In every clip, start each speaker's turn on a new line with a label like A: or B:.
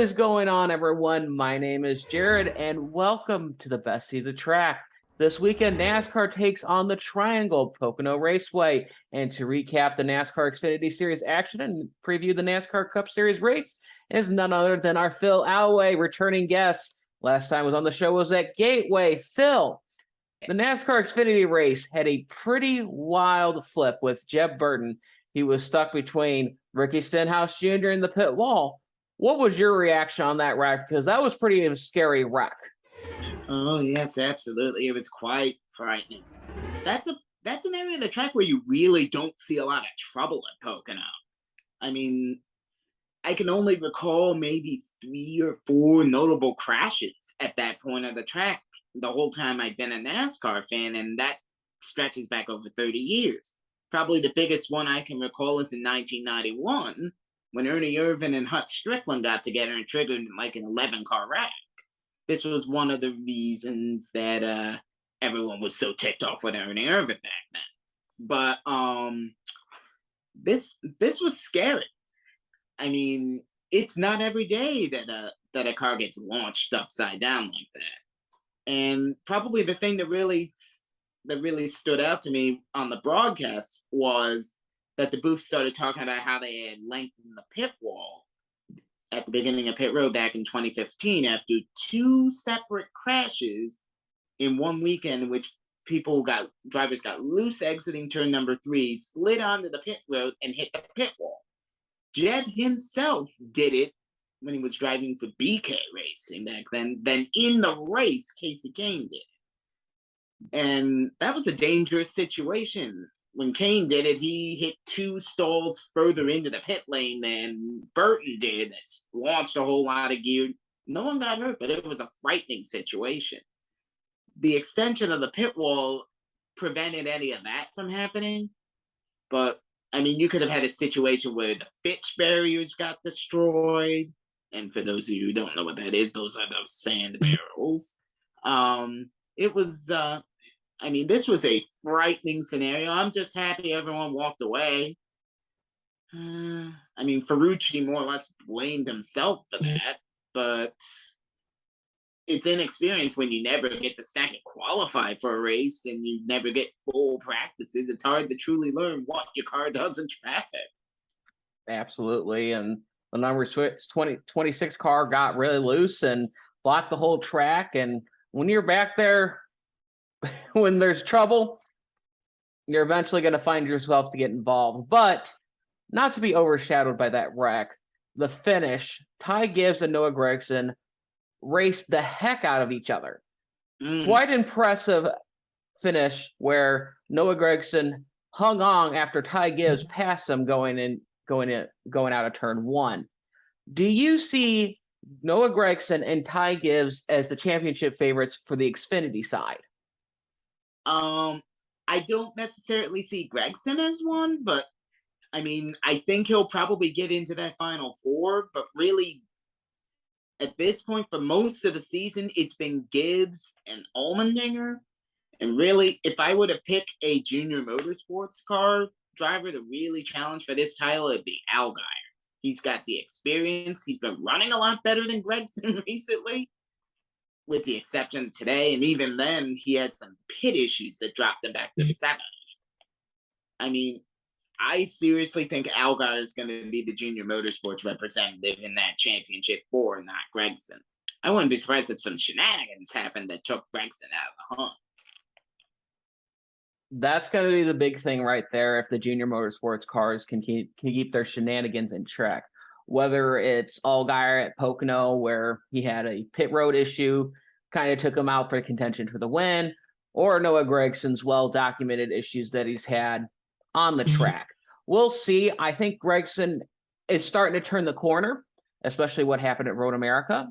A: is going on, everyone? My name is Jared, and welcome to the best seat of the track. This weekend, NASCAR takes on the Triangle Pocono Raceway. And to recap the NASCAR Xfinity Series action and preview the NASCAR Cup Series race is none other than our Phil Allaway, returning guest. Last time was on the show was at Gateway. Phil, the NASCAR Xfinity race had a pretty wild flip with Jeb Burton. He was stuck between Ricky Stenhouse Jr. and the pit wall. What was your reaction on that wreck? Because that was a scary wreck.
B: Oh yes, absolutely. It was quite frightening. That's an area of the track where you really don't see a lot of trouble at Pocono. I mean, I can only recall maybe 3 or 4 notable crashes at that point of the track the whole time I've been a NASCAR fan, and that stretches back over 30 years. Probably the biggest one I can recall is in 1991 when Ernie Irvan and Hut Strickland got together and triggered like an 11-car wreck. This was one of the reasons that everyone was so ticked off with Ernie Irvan back then. But this was scary. I mean, it's not every day that a car gets launched upside down like that. And probably the thing that really stood out to me on the broadcast was that the booth started talking about how they had lengthened the pit wall at the beginning of pit road back in 2015 after 2 separate crashes in one weekend in which drivers got loose exiting turn number 3, slid onto the pit road and hit the pit wall. Jeb himself did it when he was driving for BK Racing back then. Then in the race, Casey Kane did it. And that was a dangerous situation. When Kane did it, he hit 2 stalls further into the pit lane than Burton did. That launched a whole lot of gear. No one got hurt, but it was a frightening situation. The extension of the pit wall prevented any of that from happening. But, I mean, you could have had a situation where the Fitch barriers got destroyed. And for those of you who don't know what that is, those are those sand barrels. It was... I mean, this was a frightening scenario. I'm just happy everyone walked away. I mean, Ferrucci more or less blamed himself for that, but it's inexperience when you never get to stack and qualify for a race and you never get full practices. It's hard to truly learn what your car does in traffic.
A: Absolutely. And the number 26 car got really loose and blocked the whole track. And when you're back there, when there's trouble, you're eventually going to find yourself to get involved. But not to be overshadowed by that wreck, the finish, Ty Gibbs and Noah Gragson raced the heck out of each other. Quite impressive finish where Noah Gragson hung on after Ty Gibbs passed him going out of turn 1. Do you see Noah Gragson and Ty Gibbs as the championship favorites for the Xfinity side?
B: I don't necessarily see Gragson as one, but I mean, I think he'll probably get into that Final 4, but really, at this point, for most of the season, it's been Gibbs and Allmendinger. And really, if I were to pick a junior motorsports car driver to really challenge for this title, it'd be Allgaier. He's got the experience. He's been running a lot better than Gragson recently, with the exception of today. And even then, he had some pit issues that dropped him back to 7th. I mean, I seriously think Allgaier is going to be the junior motorsports representative in that championship 4, not Gragson. I wouldn't be surprised if some shenanigans happened that took Gragson out of the hunt.
A: That's going to be the big thing right there if the junior motorsports cars can keep their shenanigans in check. Whether it's Allgaier at Pocono, where he had a pit road issue, kind of took him out for contention for the win, or Noah Gragson's well-documented issues that he's had on the track. We'll see. I think Gragson is starting to turn the corner, especially what happened at Road America.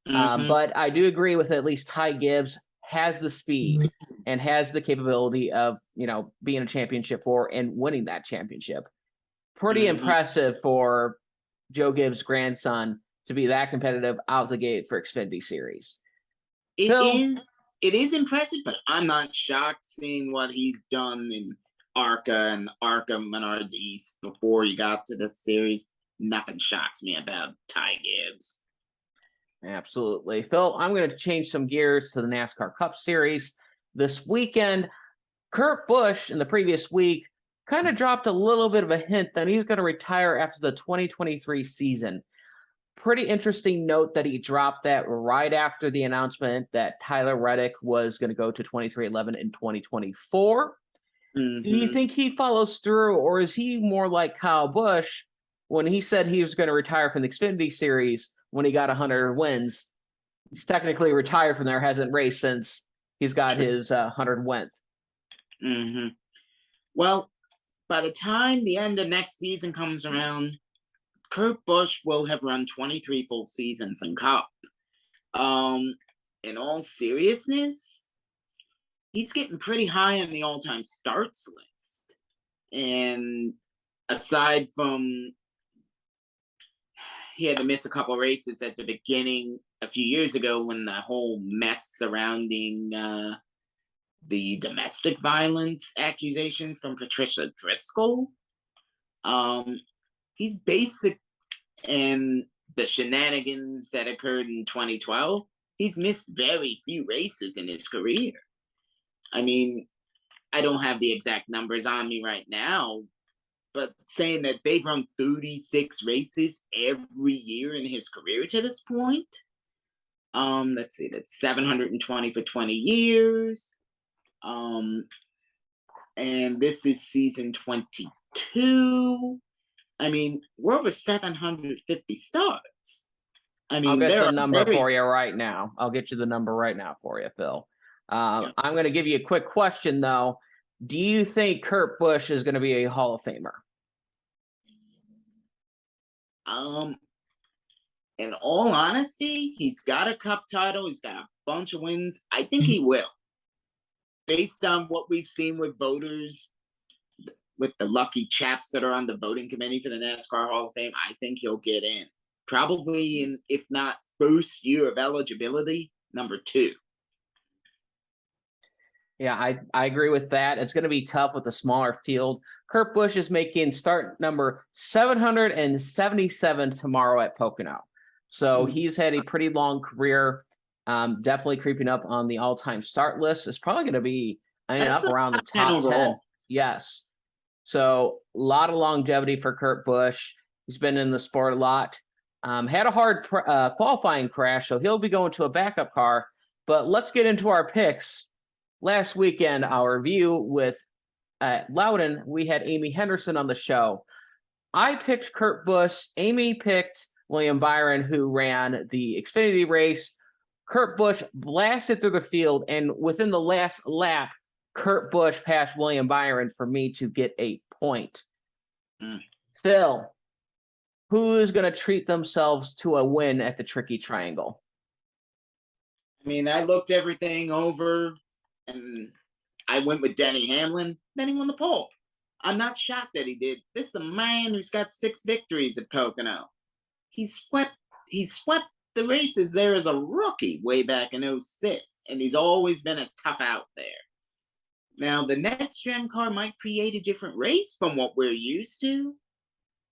A: But I do agree with at least Ty Gibbs has the speed and has the capability of, being a championship 4 and winning that championship. Pretty impressive for Joe Gibbs' grandson to be that competitive out the gate for Xfinity Series.
B: It is impressive, but I'm not shocked seeing what he's done in ARCA and ARCA Menards East before he got to this series. Nothing shocks me about Ty Gibbs.
A: Absolutely. Phil, I'm going to change some gears to the NASCAR Cup Series. This weekend, Kurt Busch in the previous week kind of dropped a little bit of a hint that he's going to retire after the 2023 season. Pretty interesting note that he dropped that right after the announcement that Tyler Reddick was going to go to 23XI in 2024.
B: Mm-hmm.
A: Do you think he follows through, or is he more like Kyle Busch when he said he was going to retire from the Xfinity Series when he got 100 wins? He's technically retired from there, hasn't raced since he's got his 100 wins.
B: Mm-hmm. Well, by the time the end of next season comes around, Kurt Busch will have run 23 full seasons in Cup. In all seriousness, he's getting pretty high on the all-time starts list. And aside from he had to miss a couple races at the beginning a few years ago when the whole mess surrounding the domestic violence accusation from Patricia Driscoll. He's basic in the shenanigans that occurred in 2012. He's missed very few races in his career. I mean, I don't have the exact numbers on me right now, but saying that they've run 36 races every year in his career to this point. Let's see, that's 720 for 20 years. And this is season 22. I mean, we're over 750 starts. I mean,
A: I'll get the number for you right now. I'll get you the number right now for you, Phil. I'm going to give you a quick question, though. Do you think Kurt Busch is going to be a Hall of Famer?
B: In all honesty, he's got a Cup title. He's got a bunch of wins. I think he will. Based on what we've seen with voters, with the lucky chaps that are on the voting committee for the NASCAR Hall of Fame, I think he'll get in. Probably in, if not first year of eligibility, number 2.
A: Yeah, I agree with that. It's going to be tough with a smaller field. Kurt Busch is making start number 777 tomorrow at Pocono. So he's had a pretty long career, definitely creeping up on the all-time start list. It's probably going to be up around the top 10. Yes. So a lot of longevity for Kurt Busch. He's been in the sport a lot. Had a hard qualifying crash, so he'll be going to a backup car. But let's get into our picks. Last weekend, our review with Loudon, we had Amy Henderson on the show. I picked Kurt Busch. Amy picked William Byron, who ran the Xfinity race. Kurt Busch blasted through the field, and within the last lap, Kurt Busch passed William Byron for me to get a point. Phil, who is going to treat themselves to a win at the Tricky Triangle?
B: I mean, I looked everything over, and I went with Denny Hamlin. Then he won the pole. I'm not shocked that he did. This is the man who's got 6 victories at Pocono. He swept the races there as a rookie way back in 2006, and he's always been a tough out there. Now, the next gen car might create a different race from what we're used to.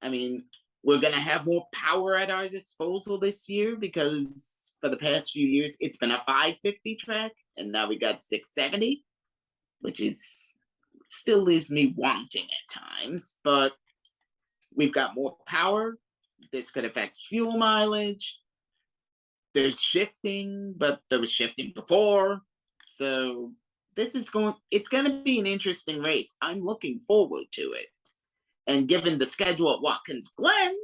B: I mean, we're going to have more power at our disposal this year because for the past few years, it's been a 550 track, and now we got 670, which is still leaves me wanting at times, but we've got more power. This could affect fuel mileage. There's shifting, but there was shifting before. So it's going to be an interesting race. I'm looking forward to it. And given the schedule at Watkins Glen,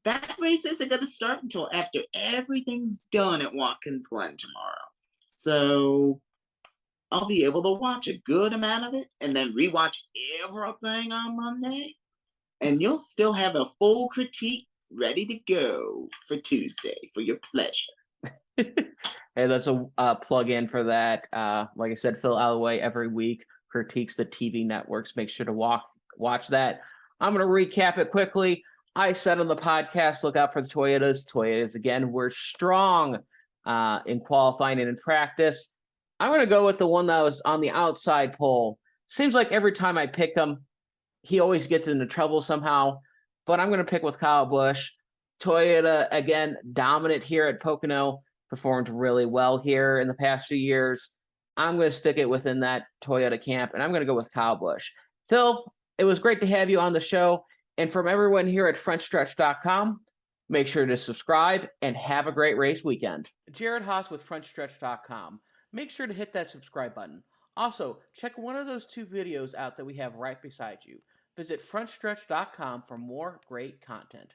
B: that race isn't going to start until after everything's done at Watkins Glen tomorrow. So I'll be able to watch a good amount of it and then rewatch everything on Monday. And you'll still have a full critique ready to go for Tuesday for your pleasure.
A: Hey, that's a plug-in for that. Like I said, Phil Allaway every week critiques the TV networks. Make sure to watch that. I'm going to recap it quickly. I said on the podcast, look out for the Toyotas. Toyotas, again, were strong in qualifying and in practice. I'm going to go with the one that was on the outside pole. Seems like every time I pick him, he always gets into trouble somehow. But I'm going to pick with Kyle Busch. Toyota, again, dominant here at Pocono, performed really well here in the past few years. I'm going to stick it within that Toyota camp, and I'm going to go with Kyle Busch. Phil, it was great to have you on the show. And from everyone here at Frontstretch.com, make sure to subscribe and have a great race weekend. Jared Haas with Frontstretch.com. Make sure to hit that subscribe button. Also, check one of those 2 videos out that we have right beside you. Visit Frontstretch.com for more great content.